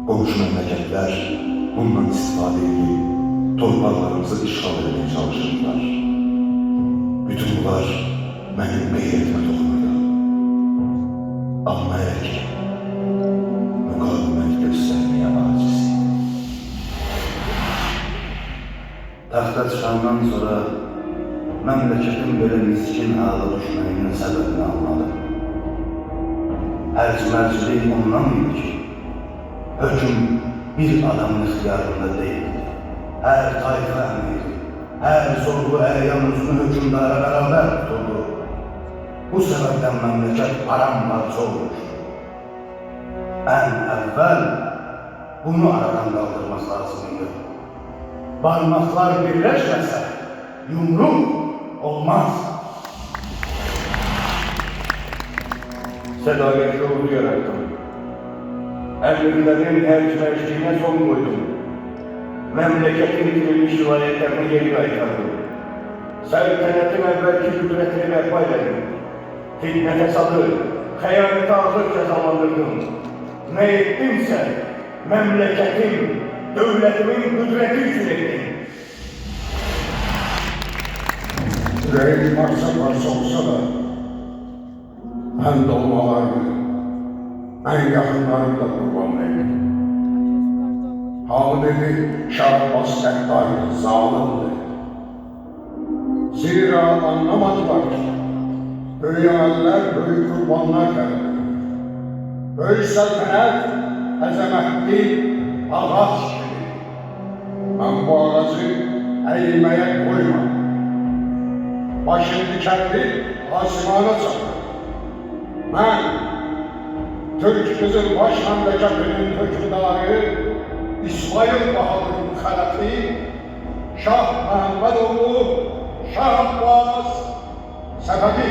Komşu memleketler bundan istifade edip torpaqlarımızı işgal etmeye çalışırlar. Bütün bunlar benim qeyrətimə toxunurdu. Amma elə ki, müqavimət göstərməyə acizim. Taxta çıxandan sonra məmləkətin belə miskin hala düşməyinin səbəbini anladım. Hərc-mərcilik ondan idi ki, hökm bir adamın ixtiyarında deyildi. Hər tayfa əmiri, hər zorlu əyan üzünü hökmdara bərabər tuturdu. Bu səbəbdən məmləkət paramparça olmuş. Ən əvvəl bunu aradan qaldırmaq lazımdır. Barmaqlar birləşməsə yumruq olmaz. Sədaqətli ordu yarattım. Əmrlərin hərc-mərcliyinə son qoydum. Məmləkətin itirilmiş vilayətlərini geri qaytardım. Səltənətin əvvəlki qüdrətini bərpa elədim. Fitnə fəsadı, xəyanəti ağır cəzalandırdım. Nə etdimsə, məmləkətin, dövlətimin qüdrəti üçün etdim. Ürəyim parça-parça olsa da, mən dolmalarımı, mən yaxınlarımla qurban verdim. Halı dedi, Şah Abbas qəddardır, zalimdir. Zira anlamadılar ki, böyük əməller, böyük qurbanlar gəlir. Böyük səltənət, əzəmətli ağac kimi. Mən bu ağacı əyilməyə qoymadım. Başım dikəndi, asimana çatdı. Mən, Türk Qızılbaş məmləkətinin hökmdarı İsmail Bahadır'ın xələfi Şah Məhəmmədoğlu Şah Abbas Səfəvi